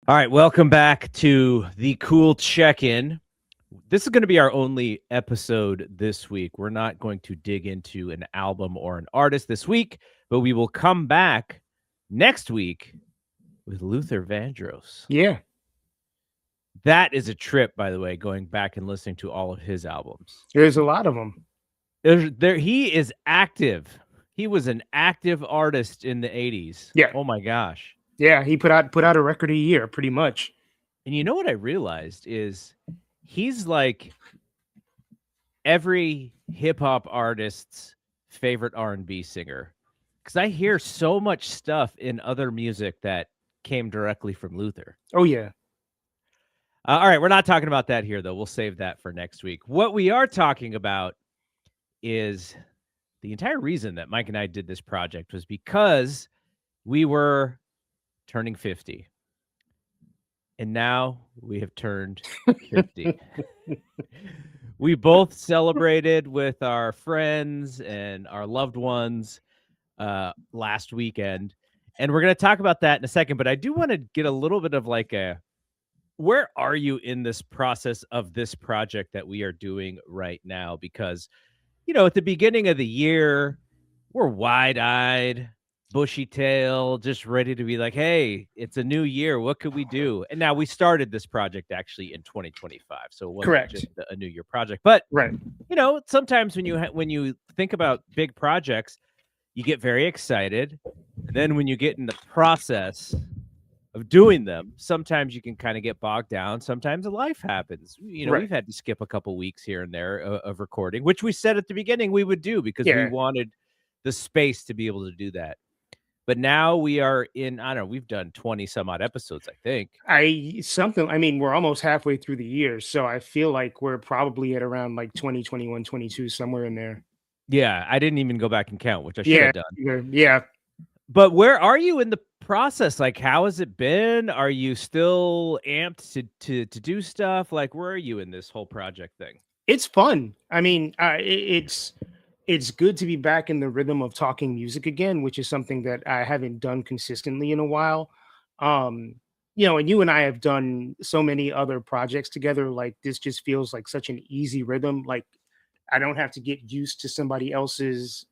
All right, welcome back to the Cool Check-In. This is going to be our only episode this week. We're not going to dig into an album or an artist this week, but we will come back next week with Luther Vandross. Yeah. That is a trip, by the way, going back and listening to all of his albums. There's a lot of them. He is active. He was an active artist in the 80s. Yeah. Oh my gosh. Yeah, he put out a record a year, pretty much. And you know what I realized is he's like every hip hop artist's favorite R&B singer, because I hear so much stuff in other music that came directly from Luther. Oh yeah. All right, we're not talking about that here though. We'll save that for next week. What we are talking about is the entire reason that Mike and I did this project was because we were turning 50. And now we have turned 50. We both celebrated with our friends and our loved ones last weekend. And we're going to talk about that in a second. But I do want to get a little bit of like where are you in this process of this project that we are doing right now? Because, you know, at the beginning of the year, we're wide-eyed, bushy-tailed, just ready to be like, hey, it's a new year. What could we do? And now we started this project actually in 2025. So it wasn't Correct. just a new year project. But, Right. you know, sometimes when you think about big projects, you get very excited. And then when you get in the process of doing them, sometimes you can kind of get bogged down. Sometimes life happens. You know, Right. we've had to skip a couple weeks here and there of recording, which we said at the beginning we would do because we wanted the space to be able to do that. But now we are in, I don't know, we've done 20 some odd episodes, I think. I mean, we're almost halfway through the year, so I feel like we're probably at around like 20, 21, 22, somewhere in there. Yeah, I didn't even go back and count, which I should have done. Yeah. But where are you in the process? Like, how has it been? Are you still amped to do stuff? Like, where are you in this whole project thing? It's fun. I mean, it's good to be back in the rhythm of talking music again, which is something that I haven't done consistently in a while. You know, and you and I have done so many other projects together. Like this just feels like such an easy rhythm. Like I don't have to get used to somebody else's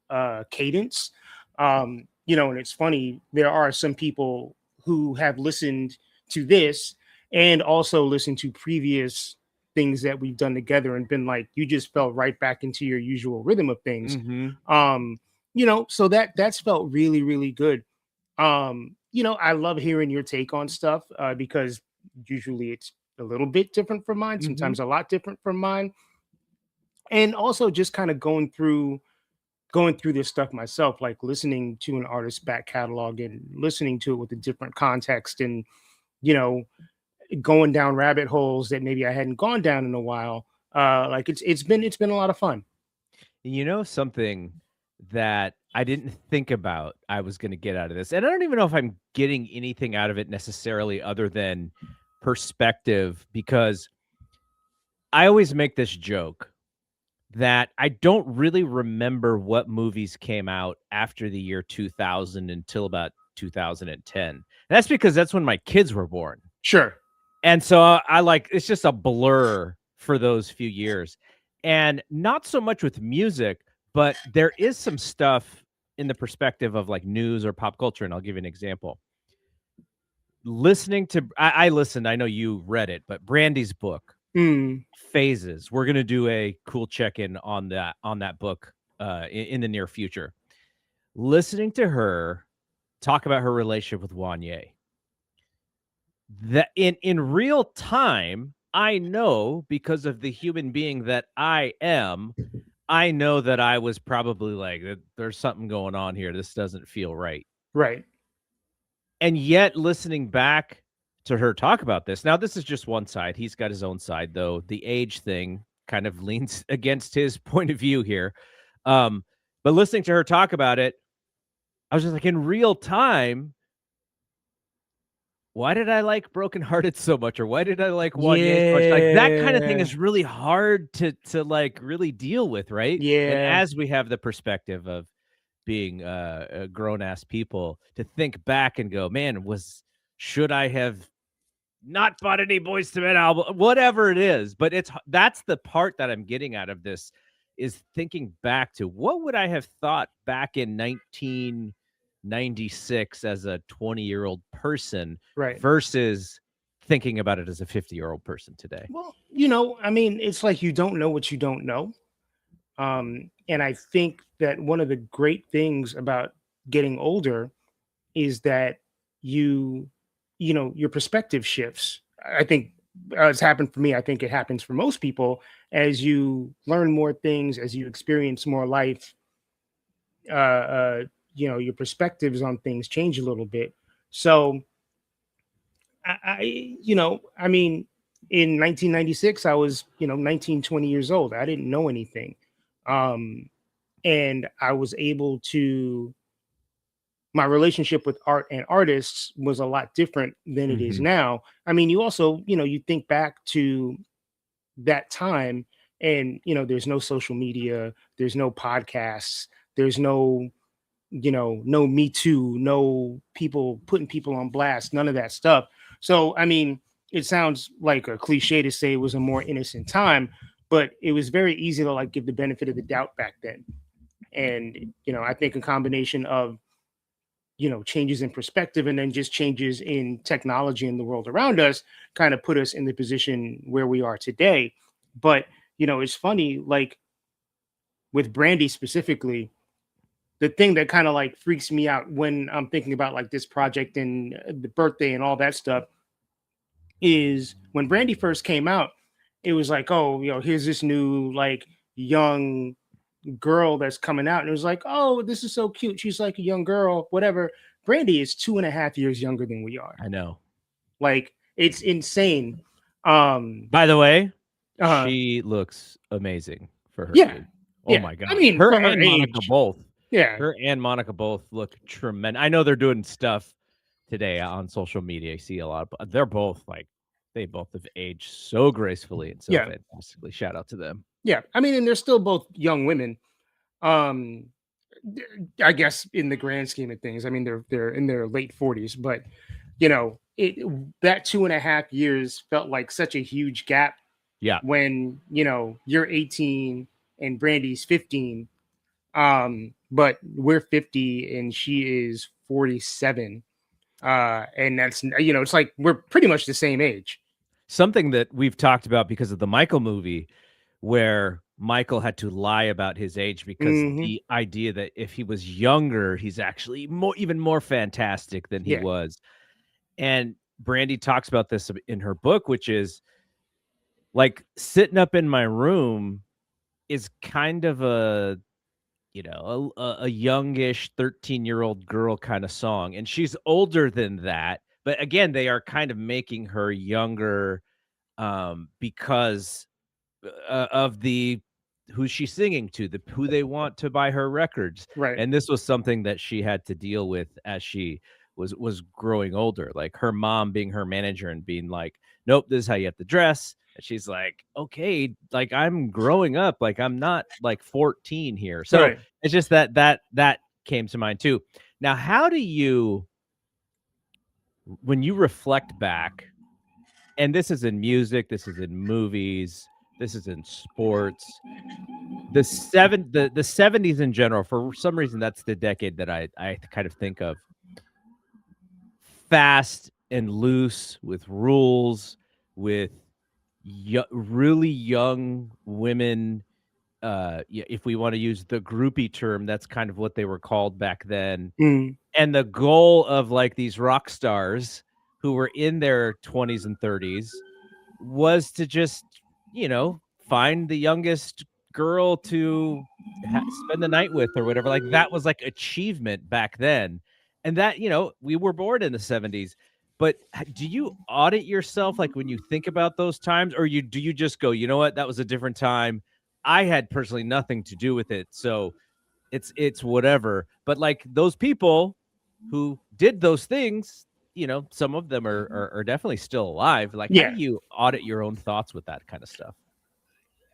cadence. You know, and it's funny, there are some people who have listened to this and also listened to previous things that we've done together and been like, you just fell right back into your usual rhythm of things. You know, so that's felt really, really good. You know, I love hearing your take on stuff because usually it's a little bit different from mine, sometimes a lot different from mine. And also just kind of going through this stuff myself, like listening to an artist's back catalog and listening to it with a different context and, you know, going down rabbit holes that maybe I hadn't gone down in a while. Like it's been a lot of fun. You know, something that I didn't think about I was going to get out of this, and I don't even know if I'm getting anything out of it necessarily other than perspective, because I always make this joke that I don't really remember what movies came out after the year 2000 until about 2010. And that's because that's when my kids were born. Sure. And so I like, it's just a blur for those few years. And not so much with music, but there is some stuff in the perspective of like news or pop culture. And I'll give you an example. Listening to, I listened, I know you read it, but Brandy's book, Phases. We're going to do a cool check-in on that book in the near future. Listening to her talk about her relationship with Wanye, that in real time, I know, because of the human being that I am, I know that I was probably like, there's something going on here. This doesn't feel right. Right. And yet listening back to her talk about this, now this is just one side. He's got his own side, though. The age thing kind of leans against his point of view here. But listening to her talk about it, I was just like, in real time, why did I like Broken Hearted so much? Or why did I like Wanye so much? Like that kind of thing is really hard to like really deal with, right? Yeah. And as we have the perspective of being grown ass people, to think back and go, man, should I have not bought any Boyz II Men album, whatever it is. But that's the part that I'm getting out of this, is thinking back to what would I have thought back in 1996 as a 20-year-old person Right. versus thinking about it as a 50-year-old person today. Well, I mean, it's like you don't know what you don't know. And I think that one of the great things about getting older is that you, your perspective shifts. I think it's happened for me. I think it happens for most people as you learn more things, as you experience more life. Uh, uh, your perspectives on things change a little bit. So I mean, in 1996, I was, 19, 20 years old. I didn't know anything. Um, and I was able to, my relationship with art and artists was a lot different than it is Mhm. now. I mean, you also, you think back to that time and, there's no social media, there's no podcasts, there's no, no Me Too, no people putting people on blast, none of that stuff. So, I mean, it sounds like a cliche to say it was a more innocent time, but it was very easy to like give the benefit of the doubt back then. And, I think a combination of, changes in perspective and then just changes in technology in the world around us kind of put us in the position where we are today. But, it's funny, like with Brandy specifically, the thing that kind of like freaks me out when I'm thinking about like this project and the birthday and all that stuff is when Brandy first came out, it was like, oh, here's this new like young girl that's coming out. And it was like, oh, this is so cute. She's like a young girl, whatever. Brandy is 2.5 years younger than we are. I know. Like, it's insane. By the way, Uh, she looks amazing for her yeah. age. Oh Yeah. my I god. mean, Her for her and Monica age. both. Yeah. Her and Monica both look tremendous. I know they're doing stuff today on social media. I see a lot of, they're both like, they both have aged so gracefully and so Yeah. fantastically. Shout out to them. Yeah. I mean, and they're still both young women. Um, I guess in the grand scheme of things, I mean they're in their late 40s, but that 2.5 years felt like such a huge gap Yeah. when you're 18 and Brandy's 15, but we're 50 and she is 47, and that's it's like we're pretty much the same age. Something that we've talked about because of the Michael movie, where Michael had to lie about his age because Hmm. the idea that if he was younger, he's actually even more fantastic than he Yeah, was. And Brandy talks about this in her book, which is like sitting up in my room is kind of a, a youngish 13-year-old girl kind of song. And she's older than that. But again, they are kind of making her younger because of the who she's singing to, who they want to buy her records. right, And this was something that she had to deal with as she was growing older, like her mom being her manager and being like, nope, this is how you have to dress. And she's like, okay, like I'm growing up, like I'm not like 14 here. So right. it's just that came to mind too. Now, how do you, when you reflect back, and this is in music, this is in movies, this is in sports, the 70s in general, for some reason, that's the decade that I kind of think of. Fast and loose with rules, with really young women. Yeah, if we want to use the groupie term, that's kind of what they were called back then. Mm, And the goal of like these rock stars who were in their 20s and 30s was to just, find the youngest girl to spend the night with or whatever. Like that was like achievement back then. And that, we were born in the 70s. But do you audit yourself like when you think about those times, or do you just go, you know what, that was a different time. I had personally nothing to do with it. So it's whatever. But like those people who did those things, some of them are definitely still alive. Like, how do yeah. you audit your own thoughts with that kind of stuff?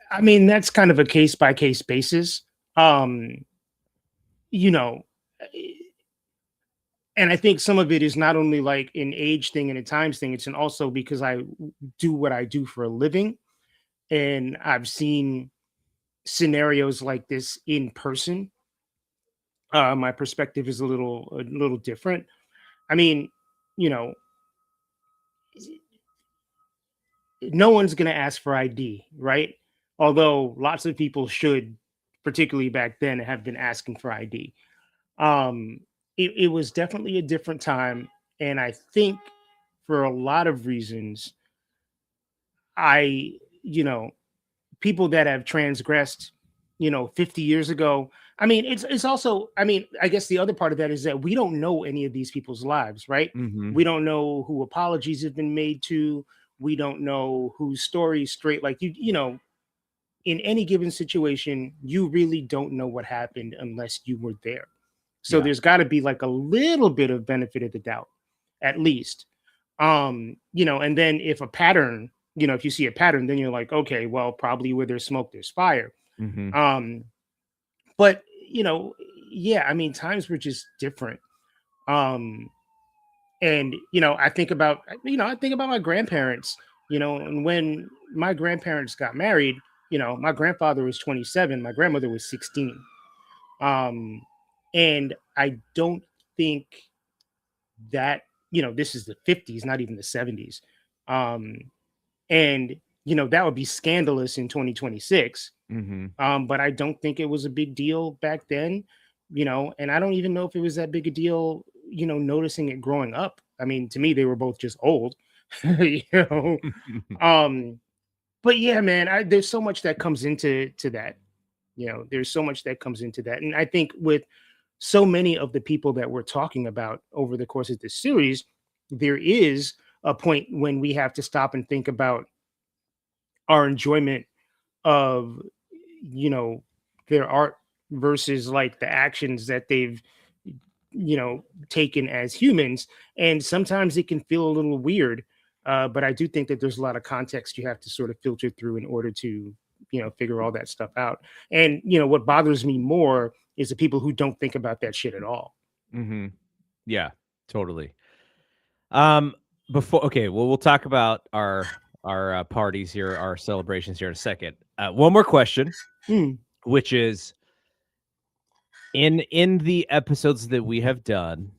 I mean, that's kind of a case by case basis. Um, you know, And I think some of it is not only like an age thing and a times thing, it's an also because I do what I do for a living, and I've seen scenarios like this in person. My perspective is a little different. I mean, you know, no one's going to ask for ID, right? Although lots of people should, particularly back then, have been asking for ID. Um, it was definitely a different time, and I think for a lot of reasons, I, you know, people that have transgressed, 50 years ago. I mean, it's also, I mean, I guess the other part of that is that we don't know any of these people's lives, right? Mm-hmm. We don't know who apologies have been made to. We don't know whose story straight, like in any given situation, you really don't know what happened unless you were there. So Yeah. there's got to be like a little bit of benefit of the doubt, at least. And then if a pattern, if you see a pattern, then you're like, okay, well, probably where there's smoke, there's fire. Mm-hmm. Um, but yeah, I mean, times were just different. Um, and I think about my grandparents, and when my grandparents got married, my grandfather was 27, my grandmother was 16. Um, and I don't think that, this is the 50s, not even the 70s. Um, and that would be scandalous in 2026. Mm-hmm. But I don't think it was a big deal back then, and I don't even know if it was that big a deal, noticing it growing up. I mean, to me, they were both just old, you know. Um, but yeah, man, there's so much that comes into that. There's so much that comes into that, and I think with so many of the people that we're talking about over the course of this series, there is a point when we have to stop and think about our enjoyment of you know their art versus like the actions that they've taken as humans, and sometimes it can feel a little weird, but I do think that there's a lot of context you have to sort of filter through in order to figure all that stuff out. And what bothers me more is the people who don't think about that shit at all. Mm-hmm. Yeah, totally. Um, okay, well, we'll talk about our parties here, our celebrations here in a second. One more question, Hmm. which is in the episodes that we have done,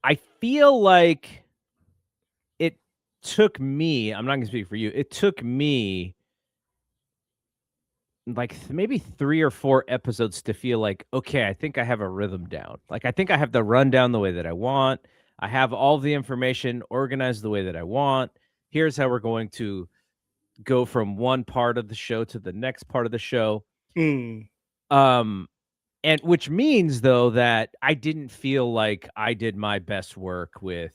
I feel like it took me. I'm not going to speak for you. It took me like maybe 3 or 4 episodes to feel like, okay, I think I have a rhythm down. Like I think I have the rundown the way that I want. I have all the information organized the way that I want. Here's how we're going to go from one part of the show to the next part of the show. Hmm. Um and which means though that I didn't feel like I did my best work with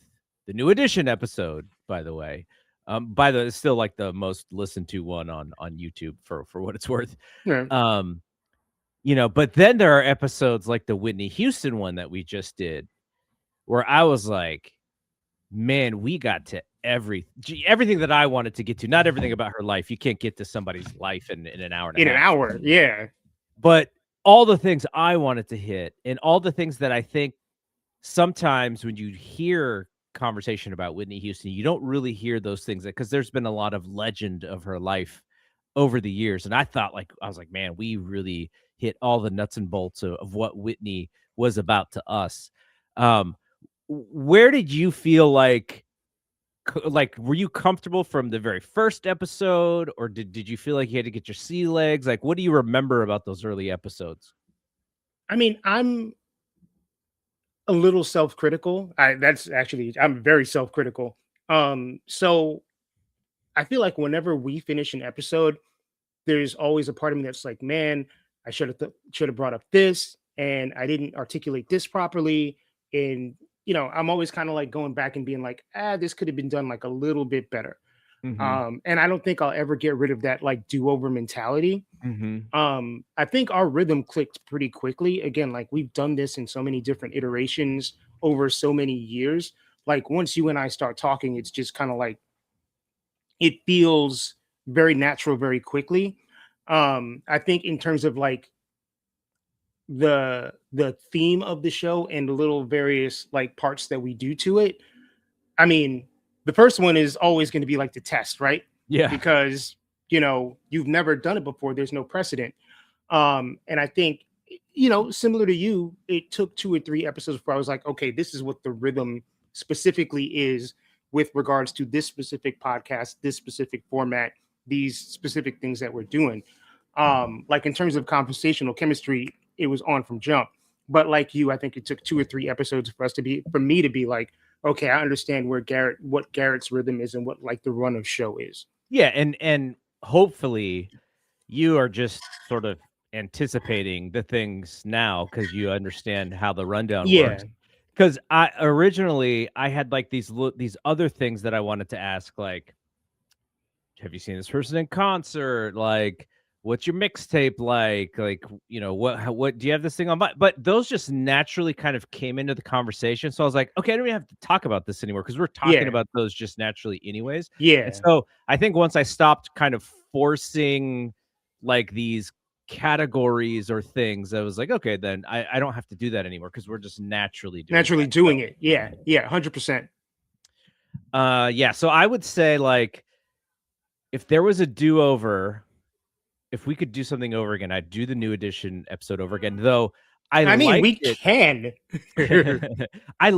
the New Edition episode, by the way. By the it's still like the most listened to one on YouTube for what it's worth. Yeah. Um but then there are episodes like the Whitney Houston one that we just did where I was like, man, we got to everything that I wanted to get to. Not everything about her life. You can't get to somebody's life in an hour and a In an half. hour, yeah. But all the things I wanted to hit and all the things that I think sometimes when you hear conversation about Whitney Houston, you don't really hear those things because there's been a lot of legend of her life over the years. And I was like, man, we really hit all the nuts and bolts of what Whitney was about to us. Um, where did you feel like were you comfortable from the very first episode, or did you feel like you had to get your sea legs? Like, what do you remember about those early episodes? I mean, I'm a little self-critical. I'm very self-critical. So I feel like whenever we finish an episode, there's always a part of me that's like, man, I should have brought up this, and I didn't articulate this properly. And I'm always kind of like going back and being like, this could have been done like a little bit better. Mhm. And I don't think I'll ever get rid of that like do-over mentality. Mhm. I think our rhythm clicked pretty quickly. Again, like we've done this in so many different iterations over so many years. Like once you and I start talking, it's just kind of like it feels very natural very quickly. I think in terms of like the theme of the show and the little various like parts that we do to it. I mean, the first one is always going to be like the test, right? Yeah. Because you've never done it before. There's no precedent. And I think, similar to you, it took 2 or 3 episodes before I was like, okay, this is what the rhythm specifically is with regards to this specific podcast, this specific format, these specific things that we're doing. Like in terms of conversational chemistry, it was on from jump. But like you, I think it took 2 or 3 episodes for me to be like, okay, I understand what Garrett's rhythm is and what like the run of show is. Yeah, and hopefully you are just sort of anticipating the things now because you understand how the rundown Yeah. works. Because I originally I had like these other things that I wanted to ask, like, have you seen this person in concert? Like, what's your mixtape like? Like, what do you have this thing on? But those just naturally kind of came into the conversation. So I was like, okay, I don't even have to talk about this anymore because we're talking Yeah. about those just naturally anyways. And Yeah. so I think once I stopped kind of forcing like these categories or things, I was like, okay, then I don't have to do that anymore because we're just naturally doing Naturally that. doing it. Yeah. Yeah. 100%. Yeah. So I would say, like, if there was a do-over, if we could do something over again, I'd do the New Edition episode over again, though I I mean, liked we it. can.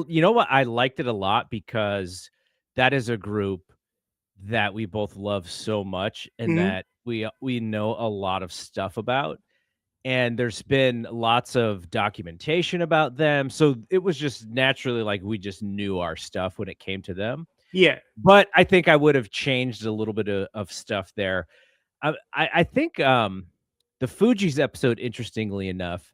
You know what? I liked it a lot because that is a group that we both love so much and Mhm. that we know a lot of stuff about. And there's been lots of documentation about them. So it was just naturally like we just knew our stuff when it came to them. Yeah. But I think I would have changed a little bit of stuff there. I think the Fugees episode, interestingly enough,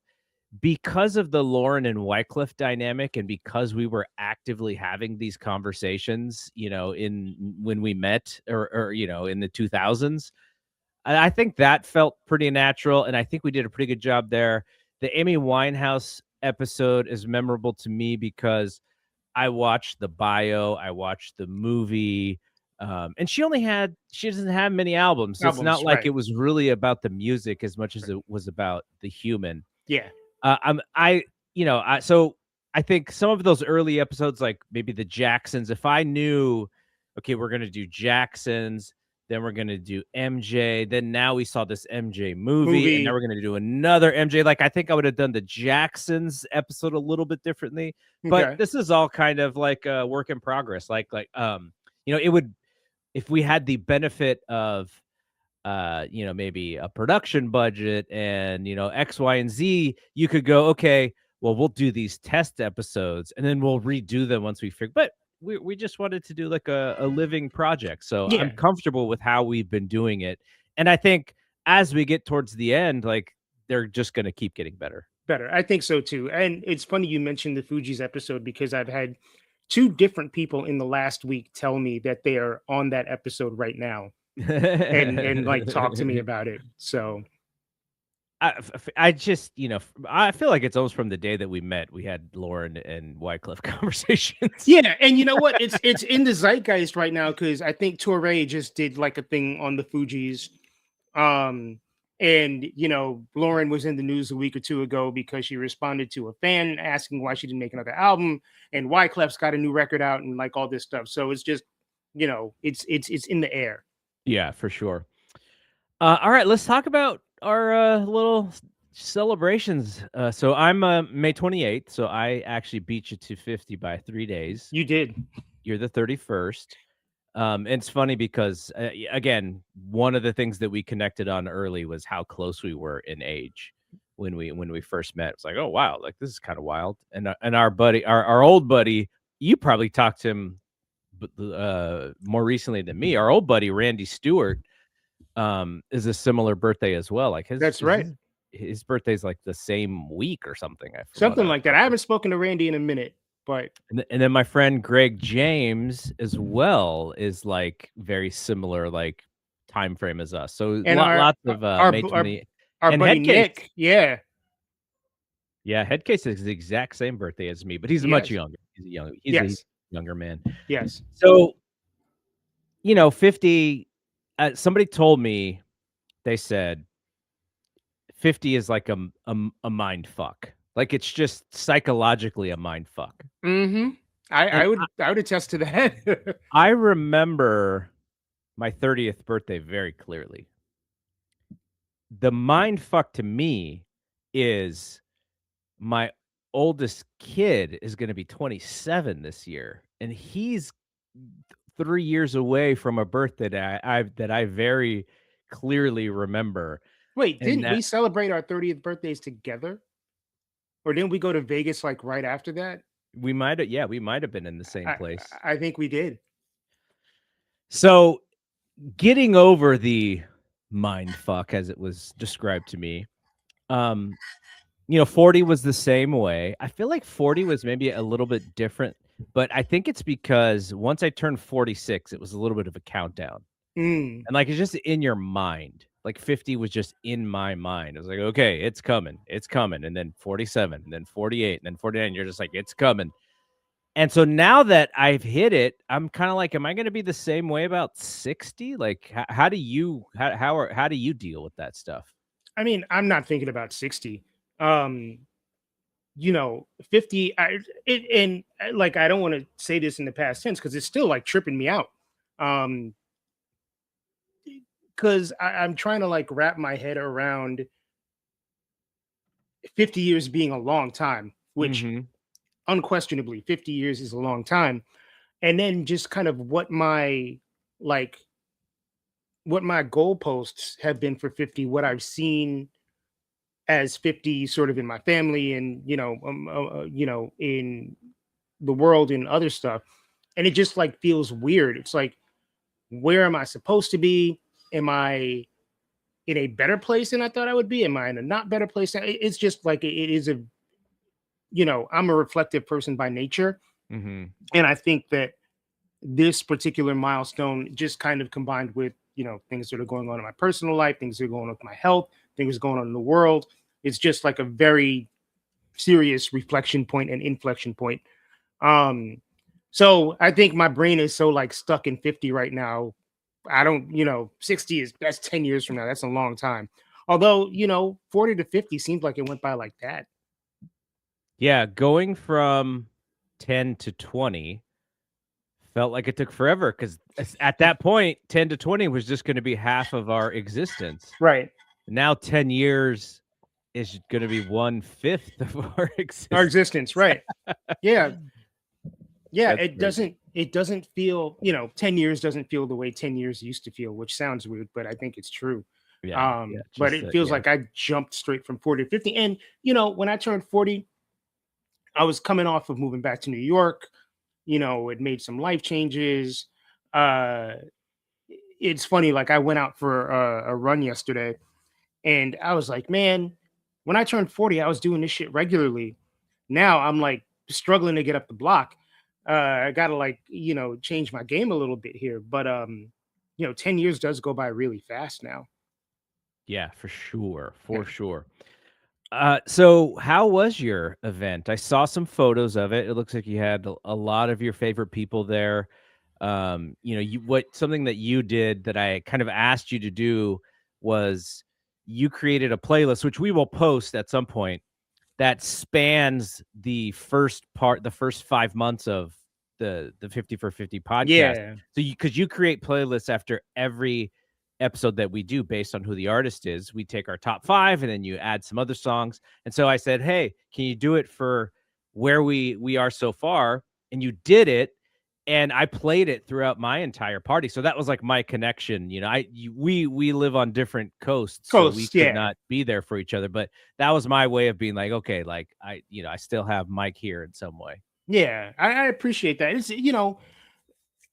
because of the Lauren and Wycliffe dynamic, and because we were actively having these conversations, in when we met, or in the 2000s, I think that felt pretty natural, and I think we did a pretty good job there. The Amy Winehouse episode is memorable to me because I watched the bio, I watched the movie, and she doesn't have many albums, so it's not Albums. like it Right. was really about the music as much as it was about the human. Yeah. So I think some of those early episodes, like maybe the Jacksons, if I knew, okay, we're gonna do Jacksons, then we're gonna do MJ, then now we saw this MJ movie, and now Movie. we're gonna do another MJ. Like, I think I would have done the Jacksons episode a little bit differently, but Okay. this is all kind of like a work in progress. It would, if we had the benefit of maybe a production budget and, X, Y, and Z, you could go, okay, well, we'll do these test episodes and then we'll redo them once we figure. But we just wanted to do like a living project. So I'm Yeah. comfortable with how we've been doing it. And I think as we get towards the end, like, they're just going to keep getting better. Better. I think so too. And it's funny you mentioned the Fuji's episode because I've had two different people in the last week tell me that they are on that episode right now and like talk to me about it. So I just, I feel like it's almost from the day that we met, we had Lauren and Wycliffe conversations. yeah, and you know what? It's in the zeitgeist right now because I think Torre just did like a thing on the Fugees. Um, and Lauren was in the news a week or two ago because she responded to a fan asking why she didn't make another album, and Wyclef's got a new record out and like all this stuff. So it's just, it's in the air. Yeah, for sure. All right, let's talk about our little celebrations. So I'm May 28th, so I actually beat you to 50 by 3 days. You did. You're the 31st. And it's funny because, again, one of the things that we connected on early was how close we were in age when we first met. It's like, oh wow, like this is kind of wild. And our buddy, our old buddy, you probably talked to him more recently than me. Our old buddy Randy Stewart is a similar birthday as well. Like That's right. his birthday's like the same week or something. Something like that. I haven't spoken to Randy in a minute, but And then my friend Greg James as well is like very similar, like, time frame as us. So and our lots of our May bu- our, 20. our And buddy Headcase. Nick, yeah, Yeah, Headcase is the exact same birthday as me, but he's much yes, younger. He's a yes, younger man. yes, So 50. Somebody told me, they said 50 is like a mind fuck. Like it's just psychologically a mind fuck. Mm-hmm. And I would attest to that. I remember my 30th birthday very clearly. The mind fuck to me is my oldest kid is going to be 27 this year, and he's 3 years away from a birthday that I very clearly remember, Wait, and didn't that we celebrate our 30th birthdays together? Or didn't we go to Vegas like right after that? we might have, yeah, we might have been in the same I place. I think we did. So getting over the mind fuck as it was described to me, um, 40 was the same way. I feel like 40 was maybe a little bit different, but I think it's because once I turned 46, it was a little bit of a countdown. Mm. And, like, it's just in your mind. Like, 50 was just in my mind. It was like, "Okay, it's coming," and then 47, and then 48, and then 49, you're just like, "It's coming." And so now that I've hit it, I'm kinda like, am I gonna be the same way about 60? Like, how do you how do you deal with that stuff? I mean, I'm not thinking about 60. 50, like I don't want to say this in the past tense because it's still like tripping me out. Um, because I'm trying to like wrap my head around 50 years being a long time, which Mhm. unquestionably 50 years is a long time. And then just kind of like what my goalposts have been for 50, what I've seen as 50 sort of in my family and in the world and other stuff. And it just like feels weird. It's like, where am I supposed to be? Am I in a better place than I thought I would be? Am I in a not better place? It's just like it is I'm a reflective person by nature. Mhm. And I think that this particular milestone just kind of combined with, things that are going on in my personal life, things that are going on with my health, things going on in the world. It's just like a very serious reflection point and inflection point. Um, so I think my brain is so like stuck in 50 right now. I don't, 60 is that's 10 years from now. That's a long time. Although, 40 to 50 seems like it went by like that. Yeah, going from 10 to 20 felt like it took forever because at that point, 10 to 20 was just gonna be half of our existence. Right. Now 10 years is gonna be 1/5 of our Our existence. existence. Right. Yeah. Yeah. That's It doesn't feel, 10 years doesn't feel the way 10 years used to feel, which sounds weird, but I think it's true. yeah, But just, it feels yeah. like I jumped straight from 40 to 50. And, when I turned 40, I was coming off of moving back to New York, it made some life changes. Uh, it's funny, like I went out for a run yesterday and I was like, man, when I turned 40, I was doing this shit regularly. Now I'm like struggling to get up the block. I gotta like, change my game a little bit here. But 10 years does go by really fast now. Yeah, for sure, Yeah. for sure. So how was your event? I saw some photos of it. It looks like you had a lot of your favorite people there. Something that you did that I kind of asked you to do was you created a playlist, which we will post at some point, that spans the first 5 months of the 50 for 50 podcast. Yeah. So because you create playlists after every episode that we do based on who the artist is. We take our top 5 and then you add some other songs. And so I said, "Hey, can you do it for where we are so far?" And you did it, and I played it throughout my entire party. So that was like my connection. We live on different coasts, so we Coast. could Yeah. not be there for each other. But that was my way of being like, okay, like I still have Mike here in some way. Yeah. I appreciate that.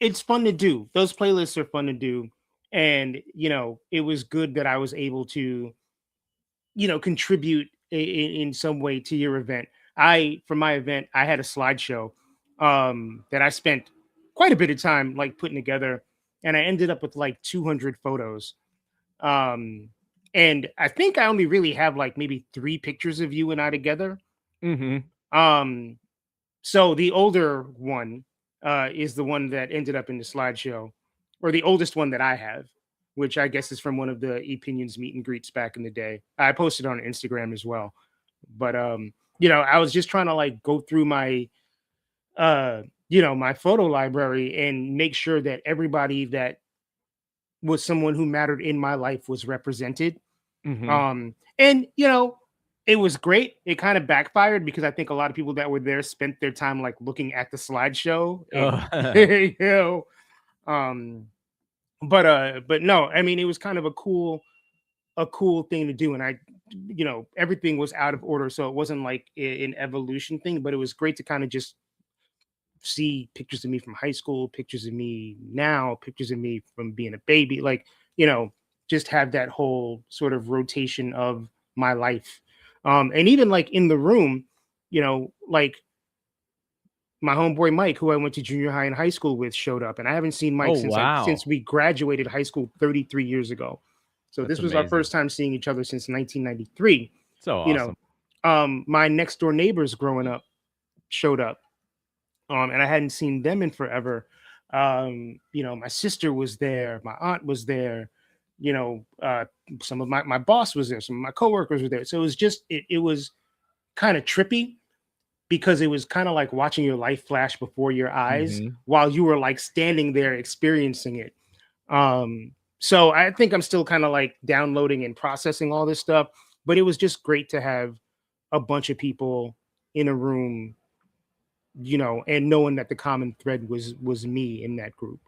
It's fun to do. Those playlists are fun to do. And, it was good that I was able to, contribute in some way to your event. For my event, I had a slideshow that I spent quite a bit of time like putting together, and I ended up with like 200 photos. Um, and I think I only really have like maybe 3 pictures of you and I together. Hmm. Um, so the older one is the one that ended up in the slideshow, or the oldest one that I have. which I guess is from one of the Opinions meet and greets back in the day. I posted on Instagram as well. But I was just trying to like go through my my photo library and make sure that everybody that was someone who mattered in my life was represented. Hmm. And it was great. It kind of backfired because I think a lot of people that were there spent their time like looking at the slideshow and Oh. um but no, I mean it was kind of a cool thing to do. And everything was out of order, so it wasn't like an evolution thing, but it was great to kind of just see pictures of me from high school, pictures of me now, pictures of me from being a baby, like, just have that whole sort of rotation of my life. And even like in the room, like my homeboy Mike, who I went to junior high and high school with, showed up, and I haven't seen Mike Oh, since wow. we graduated high school 33 years ago. So That's this was our amazing. first time seeing each other since 1993. So You know, awesome. my next door neighbors growing up showed up, and I hadn't seen them in forever. My sister was there, my aunt was there, some of my boss was there, some of my coworkers were there. So it was just it was kind of trippy because it was kind of like watching your life flash before your eyes Hmm. while you were like standing there experiencing it. So I think I'm still kind of like downloading and processing all this stuff, but it was just great to have a bunch of people in a room, and knowing that the common thread was me in that group.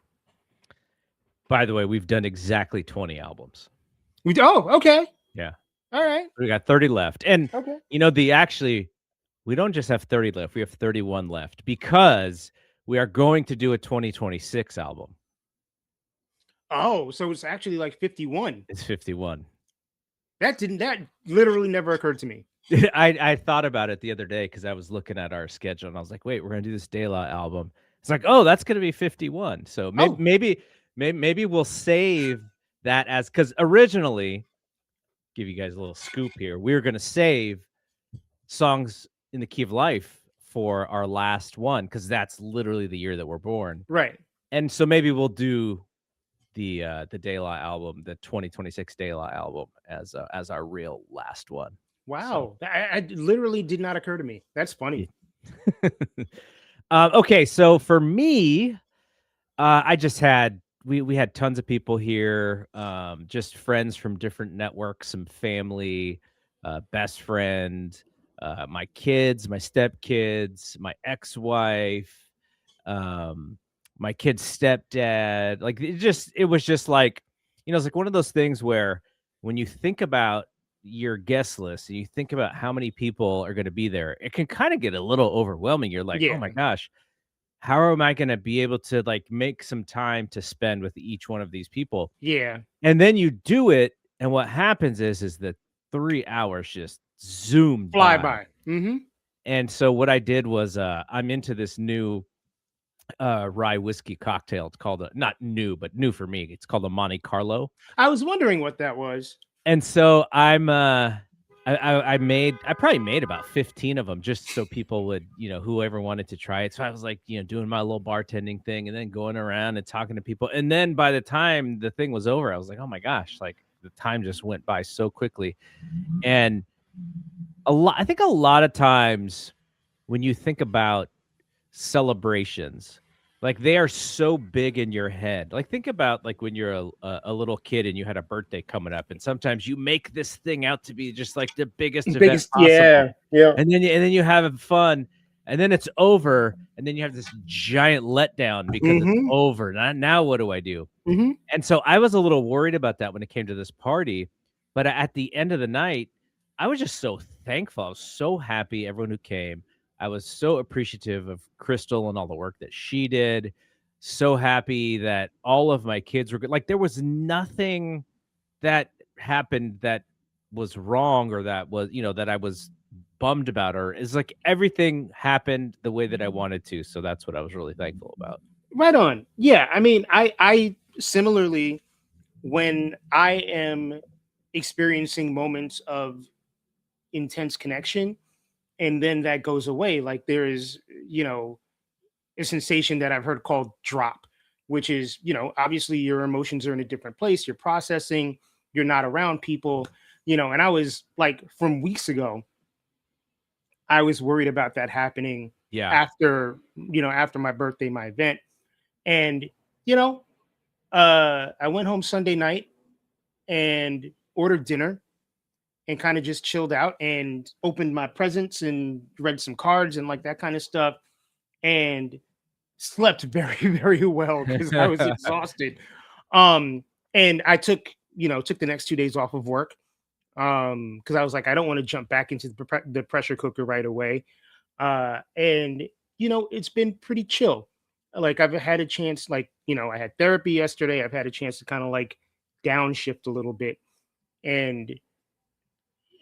By the way, we've done exactly 20 albums. Okay. Yeah. All right. We got 30 left. And Okay. we don't just have 30 left, we have 31 left because we are going to do a 2026 album. Oh, so it's actually like 51. It's 51. That literally never occurred to me. I thought about it the other day because I was looking at our schedule and I was like, wait, we're gonna do this De La album. It's like, oh, that's gonna be 51. So Oh, maybe we'll save that as because originally, give you guys a little scoop here, we were gonna save songs in the key of life for our last one because that's literally the year that we're born. right. And so maybe we'll do the De La album, the 2026 De La album as our real last one. So Wow. I literally did not occur to me. That's yeah. funny. Okay, so for me, I just had we had tons of people here, just friends from different networks, some family, best friend, my kids, my stepkids, my ex-wife, um, my kid's stepdad. Like it was just like, it's like one of those things where when you think about your guest list and you think about how many people are going to be there, it can kind of get a little overwhelming. You're like, oh Yeah. my gosh, how am I going to be able to like make some time to spend with each one of these people? Yeah. And then you do it, and what happens is that 3 hours just zoomed Fly by. by. Mm-hmm. And so what I did was I'm into this new rye whiskey cocktail. It's called not new, but new for me. It's called a Monte Carlo. I was wondering what that was. And so I probably made about 15 of them just so people would, whoever wanted to try it. So I was like, doing my little bartending thing and then going around and talking to people. And then by the time the thing was over, I was like, oh my gosh, like the time just went by so quickly. And I think a lot of times when you think about celebrations, like they are so big in your head. Like think about like when you're a little kid and you had a birthday coming up, and sometimes you make this thing out to be just like the biggest event Biggest, possible, yeah, yeah. and then you have fun, and then it's over, and then you have this giant letdown because it's Mm-hmm. over. Now what do I do? Mm-hmm. And so I was a little worried about that when it came to this party, but at the end of the night, I was just so thankful. I was so happy everyone who came. I was so appreciative of Crystal and all the work that she did. So happy that all of my kids were good. Like there was nothing that happened that was wrong or that was, that I was bummed about, or it's like everything happened the way that I wanted to. So that's what I was really thankful about. Right on. Yeah. I mean, I similarly, when I am experiencing moments of intense connection and then that goes away, like there is, a sensation that I've heard called drop, which is, obviously your emotions are in a different place. You're processing, you're not around people, and I was like, from weeks ago, I was worried about that happening Yeah. after my birthday, my event. And, you know, I went home Sunday night and ordered dinner and kind of just chilled out and opened my presents and read some cards and like that kind of stuff. And slept very, very well because I was exhausted. Um, and I took the next 2 days off of work because I was like, I don't want to jump back into the pressure cooker right away. And it's been pretty chill. Like I've had a chance, like I had therapy yesterday. I've had a chance to kind of like downshift a little bit, and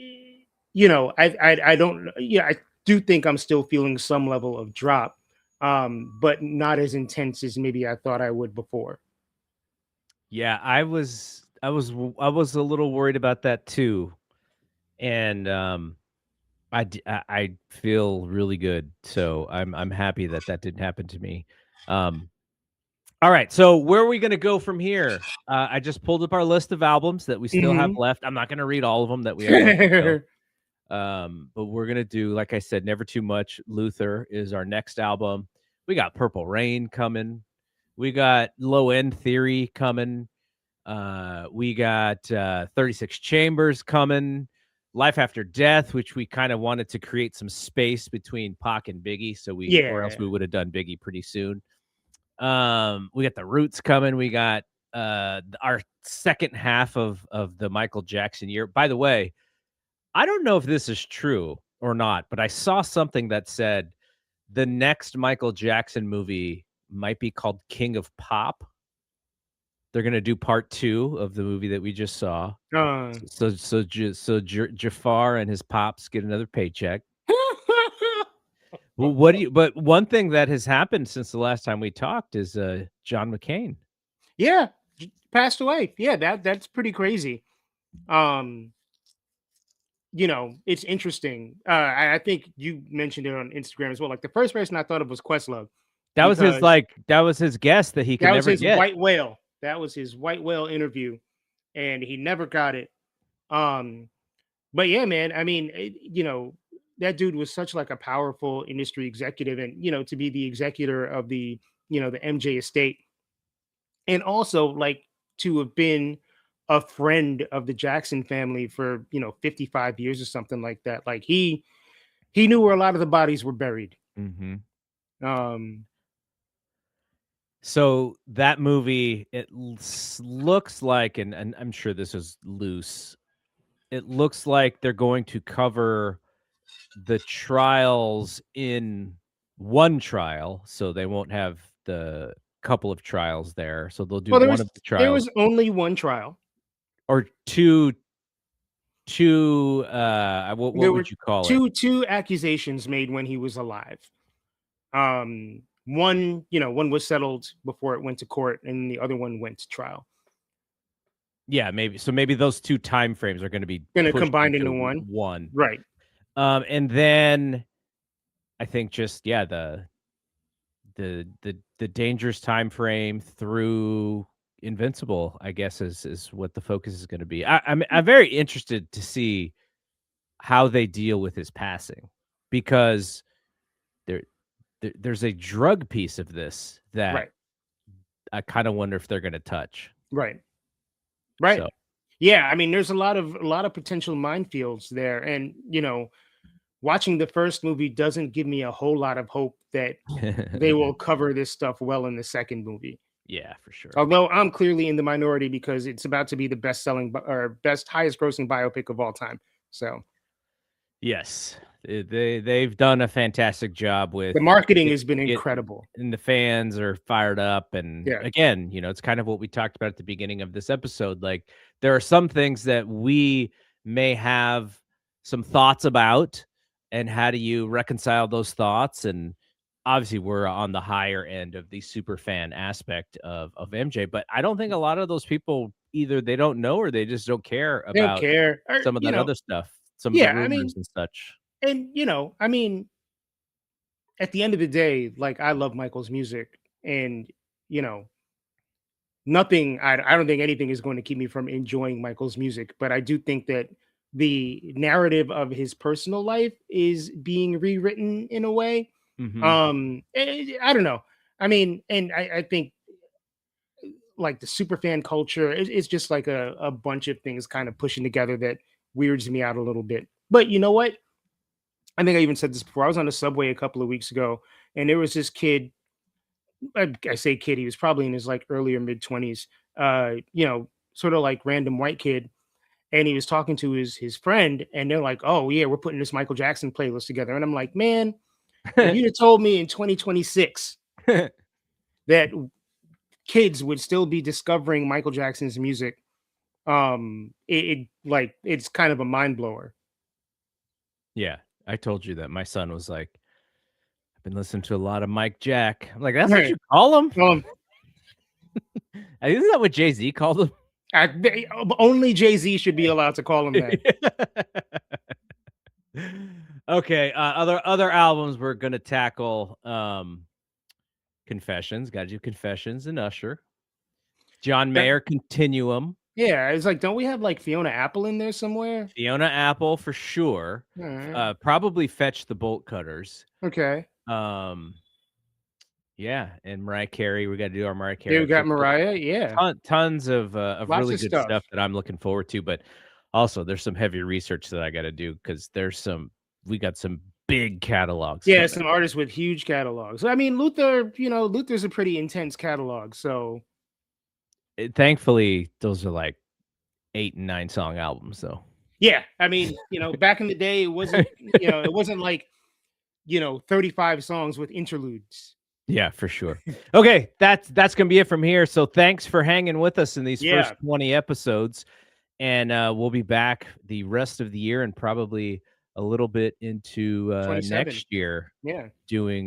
I don't, yeah, I do think I'm still feeling some level of drop, but not as intense as maybe I thought I would before. Yeah, I was a little worried about that too, and I feel really good, so I'm happy that that didn't happen to me. Um, all right, so where are we gonna go from here? I just pulled up our list of albums that we still have Hmm. left. I'm not gonna read all of them that we have left to go. But we're gonna do, like I said, Never Too Much. Luther is our next album. We got Purple Rain coming. We got Low End Theory coming. We got 36 Chambers coming. Life After Death, which we kind of wanted to create some space between Pac and Biggie, or else Yeah. we would have done Biggie pretty soon. We got the Roots coming. We got our second half of the Michael Jackson year. By the way, I don't know if this is true or not, but I saw something that said the next Michael Jackson movie might be called King of Pop. They're gonna do part 2 of the movie that we just saw. Uh, Jafar and his pops get another paycheck. Well, but one thing that has happened since the last time we talked is, John McCain. yeah, passed away. Yeah, that's pretty crazy. Um, it's interesting. I think you mentioned it on Instagram as well. Like the first person I thought of was Questlove because That was his guess that he could that was never his get. white whale. That was his white whale interview, and he never got it. Um, but yeah, man. I mean, that dude was such like a powerful industry executive, and to be the executor of the MJ estate, and also like to have been a friend of the Jackson family for 55 years or something like that. Like he knew where a lot of the bodies were buried. Mhm. Um, So that movie, looks like, and I'm sure this is loose. It looks like they're going to cover the trials in one trial, so they won't have the couple of trials there. So they'll do well, there one was of the there trials was only one trial. or two, what There were would you call it? two accusations made when he was alive. One was settled before it went to court, and the other one went to trial. Yeah, maybe those 2 time frames are gonna be Gonna pushed combine into into one, one. right? And then I think just, yeah, the dangerous time frame through Invincible, I guess, is what the focus is gonna be. I'm very interested to see how they deal with his passing, because there there's a drug piece of this that Right, I kinda wonder if they're gonna touch. right, right. So Yeah, I mean, there's a lot of potential minefields there, and watching the first movie doesn't give me a whole lot of hope that they will cover this stuff well in the second movie. Yeah, for sure. Although I'm clearly in the minority because it's about to be the or best highest grossing biopic of all time. So Yes. They've done a fantastic job with the marketing get has been get incredible. and the fans are fired up, and Yeah. again, it's kind of what we talked about at the beginning of this episode. Like, there are some things that we may have some thoughts about, and how do you reconcile those thoughts? And obviously we're on the higher end of the super fan aspect of MJ, but I don't think a lot of those people, either they don't know or they just don't care They don't about care. Or, some of that other stuff, some of the yeah, I rumors mean, and such. and I mean, at the end of the day, like I love Michael's music, and you know, nothing. I don't think anything is going to keep me from enjoying Michael's music, but I do think that the narrative of his personal life is being rewritten in a way. Mm-hmm. I don't know. I mean, and I think like the super fan culture, it's just like a bunch of things kind of pushing together that weirds me out a little bit. But you know what? I think I even said this before. I was on the subway a couple of weeks ago, and there was this kid. I say kid, he was probably in his like earlier mid 20s. Sort of like random white kid, and he was talking to his friend, and they're like, "Oh yeah, we're putting this Michael Jackson playlist together." And I'm like, "Man, if you'd have told me in 2026 that kids would still be discovering Michael Jackson's music, it's kind of a mind blower." Yeah, I told you that. My son was like, "I've been listening to a lot of Mike Jack." I'm like, "That's what Right. you call him?" Um, Isn't that what Jay-Z called him? only Jay-Z should be allowed to call him that. Okay, other albums we're gonna tackle. Confessions, gotta do Confessions and Usher. John That- Mayer, Continuum. yeah, it's like, don't we have like Fiona Apple in there somewhere? Fiona Apple for sure. Alright. Probably Fetch the Bolt Cutters. Okay. Um, yeah, and Mariah Carey. We got to do our Mariah Yeah, Carey we got episode. So Mariah. Yeah, tons of lots really of good stuff. stuff that I'm looking forward to. But also, there's some heavy research that I got to do because we got some big catalogs Yeah, coming. some artists with huge catalogs. I mean, Luther's a pretty intense catalog. So Thankfully, those are like 8 and 9 song albums, though. yeah, I mean, back in the day, it wasn't like 35 songs with interludes. Yeah, for sure. Okay, that's gonna be it from here. So thanks for hanging with us in these Yeah, first 20 episodes. And we'll be back the rest of the year and probably a little bit into 27. next year Yeah, doing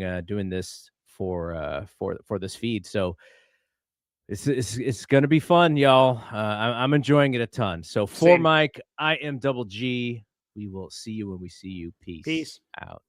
this for this feed. So it's gonna be fun, y'all. I'm enjoying it a ton. So for same. Mike, I am Double G. We will see you when we see you. Peace Peace. out.